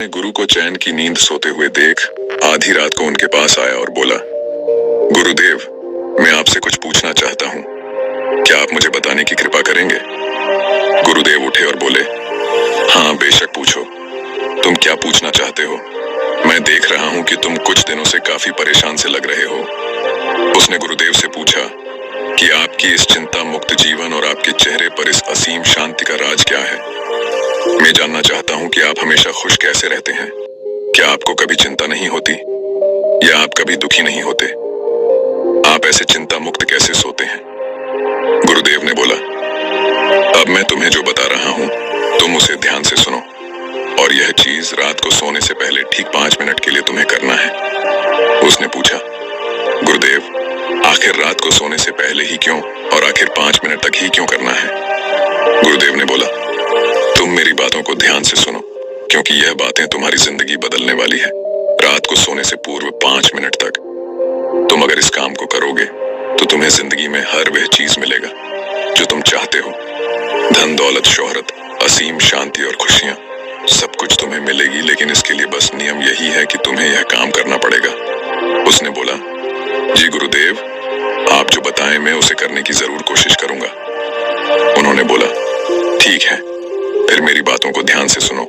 मैं गुरु को चैन की नींद सोते हुए देख आधी रात को उनके पास आया और बोला, गुरुदेव, मैं आपसे कुछ पूछना चाहता हूँ। क्या आप मुझे बताने की कृपा करेंगे? गुरुदेव उठे और बोले, हाँ बेशक पूछो। तुम क्या पूछना चाहते हो? मैं देख रहा हूँ कि तुम कुछ दिनों से काफी परेशान से लग रहे हो। उसने गुरुदेव से पूछा कि आपकी इस चिंता मुक्त जीवन और आपके चेहरे पर इस असीम शांति का राज क्या है। मैं जानना चाहता हूँ कि आप हमेशा खुश कैसे रहते हैं। क्या आपको कभी चिंता नहीं होती या आप कभी दुखी नहीं होते? आप ऐसे चिंता मुक्त कैसे सोते हैं? गुरुदेव ने बोला, अब मैं तुम्हें जो बता रहा हूँ तुम उसे ध्यान से सुनो, और यह चीज रात को सोने से पहले ठीक 5 मिनट के लिए तुम्हें करना है। उसने पूछा, गुरुदेव, आखिर रात को सोने से पहले ही क्यों, और आखिर 5 मिनट तक ही क्यों करना है? गुरुदेव ने बोला, तुम मेरी बातों को ध्यान से सुनो, क्योंकि यह बातें तुम्हारी जिंदगी बदलने वाली है। रात को सोने से पूर्व 5 मिनट तक तुम अगर इस काम को करोगे तो तुम्हें जिंदगी में हर वह चीज मिलेगा जो तुम चाहते हो। धन दौलत शोहरत, असीम शांति और खुशियां, सब कुछ तुम्हें मिलेगी, लेकिन इसके लिए बस नियम यही है कि तुम्हें यह काम करना पड़ेगा। उसने बोला, जी गुरुदेव, आप जो बताएं मैं उसे करने की जरूर कोशिश करूंगा। उन्होंने बोला, ठीक है, फिर मेरी बातों को ध्यान से सुनो।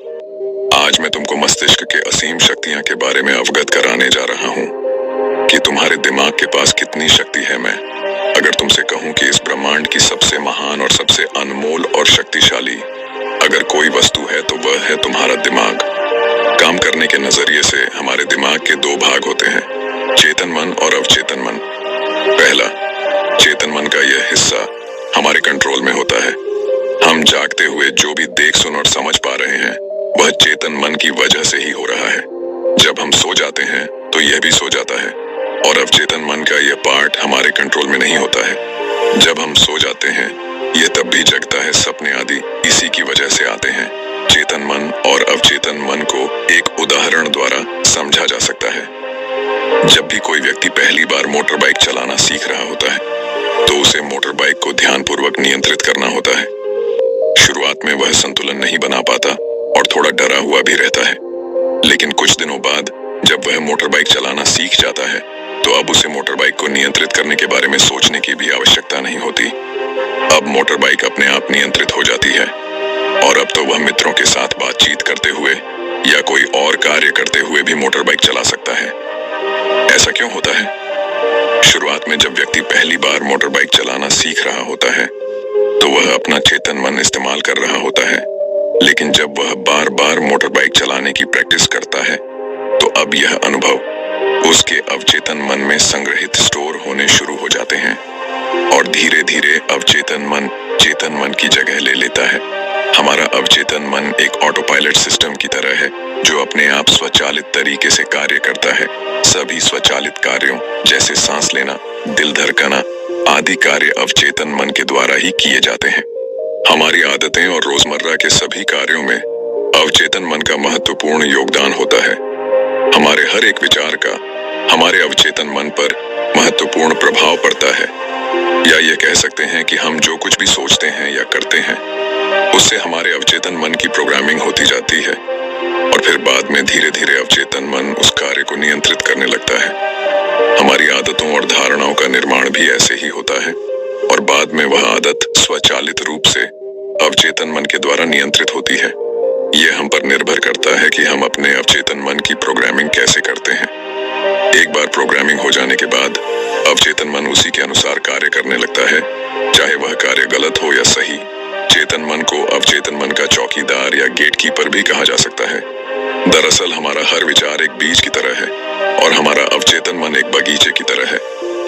आज मैं तुमको मस्तिष्क के असीम शक्तियां के बारे में अवगत कराने जा रहा हूँ कि तुम्हारे दिमाग के पास कितनी शक्ति है। मैं अगर तुमसे कहूँ कि इस ब्रह्मांड की सबसे महान और सबसे अनमोल और शक्तिशाली अगर कोई वस्तु है तो वह है तुम्हारा दिमाग। काम करने के नजरिए से हमारे दिमाग के 2 भाग होते हैं, चेतन मन और अवचेतन मन। पहला, चेतन मन का यह हिस्सा हमारे कंट्रोल में होता है। हम जागते हुए जो भी देख सुन और समझ पा रहे हैं वह चेतन मन की वजह से ही हो रहा है। जब हम सो जाते हैं तो यह भी सो जाता है, और अवचेतन मन का यह पार्ट हमारे कंट्रोल में नहीं होता है। जब हम सो जाते हैं यह तब भी जगता है, सपने आदि इसी की वजह से आते हैं। चेतन मन और अवचेतन मन को एक उदाहरण द्वारा समझा जा सकता है। जब भी कोई व्यक्ति पहली बार मोटर बाइक चलाना सीख रहा होता है तो उसे मोटर बाइक को ध्यानपूर्वक नियंत्रित करना होता है। शुरुआत में वह संतुलन नहीं बना पाता और थोड़ा डरा हुआ भी रहता है, लेकिन कुछ दिनों बाद जब वह मोटर बाइक चलाना सीख जाता है तो अब उसे मोटर बाइक को नियंत्रित करने के बारे में सोचने की भी आवश्यकता नहीं होती। अब मोटर बाइक अपने आप नियंत्रित हो जाती है, और अब तो वह मित्रों के साथ बातचीत करते हुए या कोई और कार्य करते हुए भी मोटर बाइक चला सकता है। ऐसा क्यों होता है? शुरुआत में जब व्यक्ति पहली बार मोटर बाइक चलाना सीख रहा होता है तो वह अपना चेतन मन इस्तेमाल कर रहा होता है, लेकिन जब वह बार बार मोटर बाइक चलाने की प्रैक्टिस करता है तो अब यह अनुभव उसके अवचेतन मन में संग्रहित स्टोर होने शुरू हो जाते हैं, और धीरे धीरे अवचेतन मन चेतन मन की जगह ले लेता है। हमारा अवचेतन मन एक ऑटो पायलट सिस्टम की तरह है जो अपने आप स्वचालित तरीके से कार्य करता है। सभी स्वचालित कार्यों जैसे सांस लेना, दिल धड़कना आदि कार्य अवचेतन मन के द्वारा ही किए जाते हैं। हमारी आदतें और रोजमर्रा के सभी कार्यों में अवचेतन मन का महत्वपूर्ण योगदान होता है। हमारे हर एक विचार का हमारे अवचेतन मन पर महत्वपूर्ण प्रभाव पड़ता है, या ये कह सकते हैं कि हम जो कुछ भी सोचते हैं या करते हैं उससे हमारे अवचेतन मन की प्रोग्रामिंग होती जाती है, और फिर बाद में धीरे धीरे अवचेतन मन उस कार्य को नियंत्रित करने लगता है। हमारी आदतों और धारणाओं का निर्माण भी ऐसे ही होता है, और बाद में वह आदत स्वचालित रूप से अवचेतन मन के द्वारा नियंत्रित होती है। यह हम पर निर्भर करता है कि हम अपने अवचेतन मन की प्रोग्रामिंग कैसे करते हैं। एक बार प्रोग्रामिंग हो जाने के बाद अवचेतन मन उसी के अनुसार कार्य करने लगता है, चाहे वह कार्य गलत हो या सही। चेतन मन को अवचेतन मन का चौकीदार या गेटकीपर भी कहा जा सकता है। दरअसल हमारा हर विचार एक बीज की तरह है और हमारा अवचेतन मन एक बगीचे की तरह है।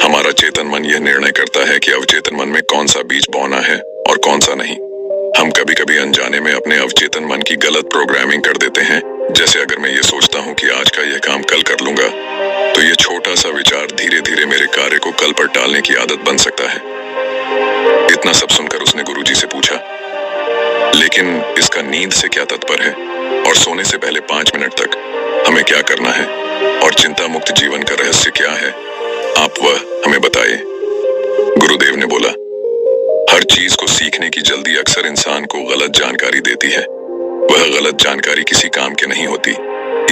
हमारा चेतन मन यह निर्णय करता है कि अवचेतन मन में कौन सा बीज बोना है और कौन सा नहीं। हम कभी कभी अनजाने में अपने अवचेतन मन की गलत प्रोग्रामिंग कर देते हैं। जैसे अगर मैं ये सोचता हूँ कि आज का यह काम कल कर लूंगा तो ये छोटा सा विचार धीरे धीरे मेरे कार्य को कल पर टालने की आदत बन सकता है। इतना सब सुनकर उसने गुरुजी से पूछा, लेकिन इसका नींद से क्या तात्पर्य है, और सोने से पहले 5 मिनट तक हमें क्या करना है, और चिंता मुक्त जीवन का रहस्य क्या है, आप वह हमें बताइए। गुरुदेव ने बोला, हर चीज को सीखने की जल्दी अक्सर इंसान को गलत जानकारी देती है। वह गलत जानकारी किसी काम की नहीं होती।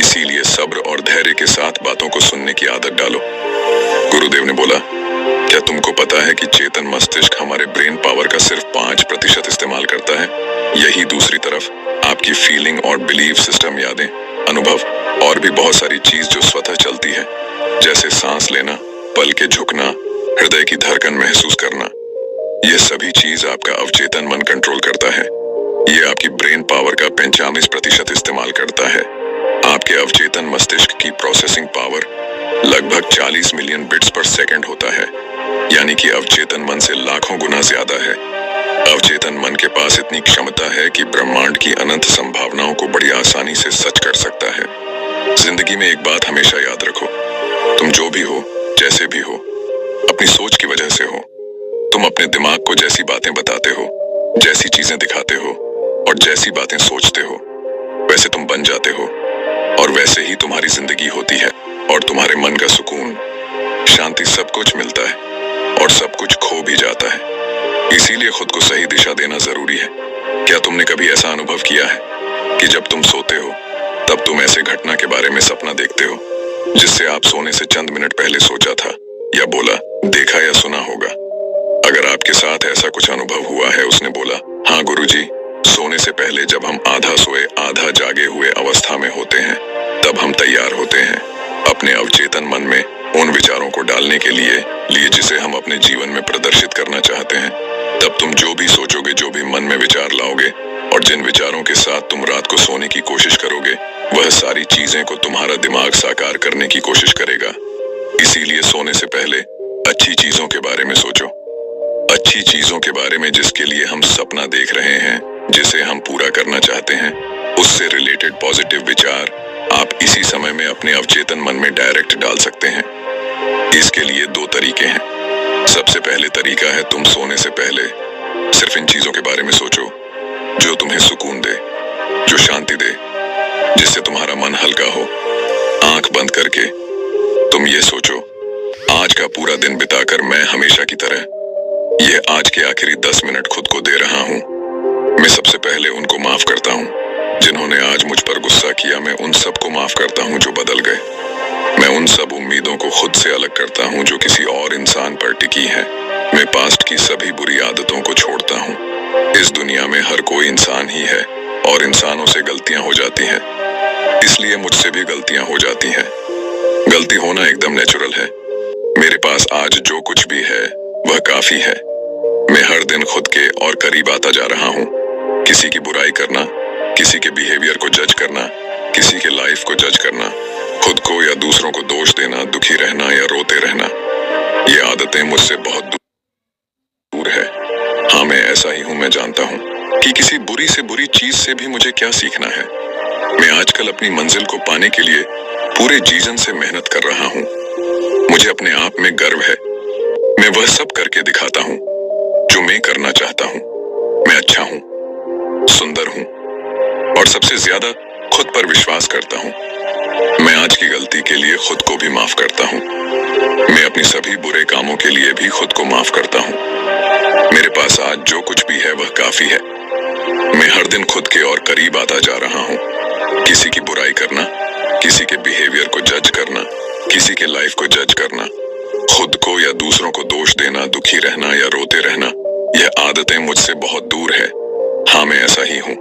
इसीलिए सब्र और धैर्य के साथ बातों को सुनने की आदत डालो। गुरुदेव ने बोला, क्या तुमको पता है कि चेतन मस्तिष्क हमारे ब्रेन पावर का सिर्फ 5% इस्तेमाल करता है? यही दूसरी तरफ आपकी फीलिंग और बिलीफ सिस्टम, यादें, अनुभव और भी बहुत सारी चीज जो स्वतः चलती है, जैसे सांस लेना, पल के झुकना, हृदय की धड़कन महसूस करना, ये सभी चीज आपका अवचेतन मन कंट्रोल करता है। ये आपकी ब्रेन पावर का 95% इस्तेमाल करता है। आपके अवचेतन मस्तिष्क की प्रोसेसिंग पावर लगभग 40 मिलियन बिट्स पर सेकंड होता है, यानी कि अवचेतन मन से लाखों गुना ज्यादा है। अवचेतन मन के पास इतनी क्षमता है कि ब्रह्मांड की अनंत संभावनाओं को बड़ी आसानी से सच कर सकता है। जिंदगी में एक बात हमेशा याद रखो, तुम जो भी हो, जैसे भी हो, अपनी सोच की वजह से हो। तुम अपने दिमाग को जैसी बातें बताते हो, जैसी चीजें दिखाते हो और जैसी बातें सोचते हो, वैसे तुम बन जाते हो और वैसे ही तुम्हारी जिंदगी होती है। और तुम्हारे मन का सुकून, शांति, सब कुछ मिलता है और सब कुछ खो भी जाता है। इसीलिए खुद को सही दिशा देना जरूरी है। क्या तुमने कभी ऐसा अनुभव किया है कि जब तुम सोते हो तब तुम ऐसे घटना के बारे में सपना देखते हो जिससे आप सोने से चंद मिनट पहले सोचा था या बोला, देखा या सुना होगा? अगर आपके साथ ऐसा कुछ अनुभव हुआ है, उसने बोला, हाँ गुरुजी, सोने से पहले जब हम आधा सोए आधा जागे हुए अवस्था में होते हैं, तब हम तैयार होते हैं अपने अवचेतन मन में उन विचारों को डालने के लिए जिसे हम अपने जीवन में प्रदर्शित करना चाहते हैं। तब तुम जो भी सोचोगे, जो भी मन में विचार लाओगे और जिन विचारों के साथ तुम रात को सोने की कोशिश करोगे, वह सारी चीजें को तुम्हारा दिमाग साकार करने की कोशिश करेगा। इसीलिए सोने से पहले अच्छी चीजों के बारे में सोचो, अच्छी चीजों के बारे में जिसके लिए हम सपना देख रहे हैं, जिसे हम पूरा करना चाहते हैं, उससे रिलेटेड पॉजिटिव विचार आप इसी समय में अपने अवचेतन मन में डायरेक्ट डाल सकते हैं। इसके लिए 2 तरीके हैं। सबसे पहले तरीका है, तुम सोने से पहले सिर्फ इन चीजों के बारे में सोचो जो तुम्हें सुकून दे, जो शांति दे, जिससे तुम्हारा मन हल्का हो। आंख बंद करके तुम ये सोचो, आज का पूरा दिन बिताकर मैं हमेशा की तरह ये आज के आखिरी 10 मिनट खुद को दे रहा हूँ। मैं सबसे पहले उनको माफ करता हूँ जिन्होंने आज मुझ पर गुस्सा किया। मैं उन सबको माफ करता हूँ जो बदल गए। मैं उन सब उम्मीदों को खुद से अलग करता हूँ जो किसी और इंसान पर टिकी है। मैं पास्ट की सभी बुरी आदतों को छोड़ता हूँ। इस दुनिया में हर कोई इंसान ही है और इंसानों से गलतियां हो जाती हैं, इसलिए मुझसे भी गलतियां हो जाती हैं। गलती होना एकदम नेचुरल है। मेरे पास आज जो कुछ भी है वह काफी है। मैं हर दिन खुद के और करीब आता जा रहा हूँ। किसी की बुराई करना, किसी के बिहेवियर को जज करना, किसी के लाइफ को जज करना, खुद को या दूसरों को दोष देना, दुखी रहना या रोते रहना, ये आदतें मुझसे बहुत दूर है। हाँ, मैं ऐसा ही हूँ। मैं जानता हूँ कि किसी बुरी से बुरी चीज से भी मुझे क्या सीखना है। मैं आजकल अपनी मंजिल को पाने के लिए पूरे जीवन से मेहनत कर रहा हूँ। मुझे अपने आप में गर्व है। मैं वह सब करके दिखाता हूँ जो मैं करना चाहता हूँ। मैं अच्छा हूँ, सुंदर हूँ और सबसे ज्यादा खुद पर विश्वास करता हूँ। मैं आज की गलती के लिए खुद को भी माफ करता हूँ। मैं अपनी सभी बुरे कामों के लिए भी खुद को माफ करता हूँ। मेरे पास आज जो कुछ भी है वह काफी है। मैं हर दिन खुद के और करीब आता जा रहा हूँ। किसी की बुराई करना, किसी के बिहेवियर को जज करना, किसी के लाइफ को जज करना, खुद को या दूसरों को दोष देना, दुखी रहना या रोते रहना, यह आदतें मुझसे बहुत दूर है। हाँ, मैं ऐसा ही हूँ।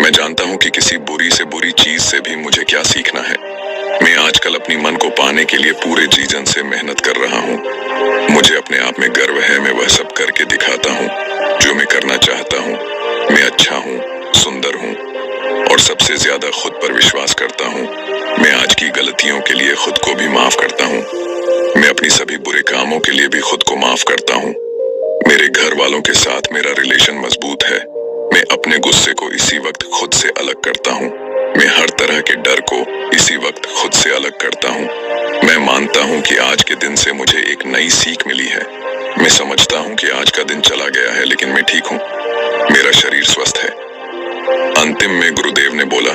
मैं जानता हूँ कि किसी बुरी से बुरी चीज से भी मुझे क्या सीखना है। मैं आजकल अपनी मन को पाने के लिए पूरे जीवन से मेहनत कर रहा हूँ। मुझे अपने आप में गर्व है। मैं वह सब करके दिखाता हूँ जो मैं करना चाहता हूँ। मैं अच्छा हूँ, सुंदर हूँ और सबसे ज्यादा खुद पर विश्वास करता हूँ। मैं आज की गलतियों के लिए खुद को भी माफ करता हूँ। मैं अपनी सभी बुरे कामों के लिए भी खुद को माफ करता हूँ। मेरे घर वालों के साथ मेरा रिलेशन मजबूत है। मैं अपने गुस्से को इसी वक्त खुद से अलग करता हूँ। मैं हर तरह के डर को इसी वक्त खुद से अलग करता हूँ। मैं मानता हूँ कि आज के दिन से मुझे एक नई सीख मिली है। मैं समझता हूँ कि आज का दिन चला गया है, लेकिन मैं ठीक हूँ। मेरा शरीर स्वस्थ है। अंतिम में गुरुदेव ने बोला,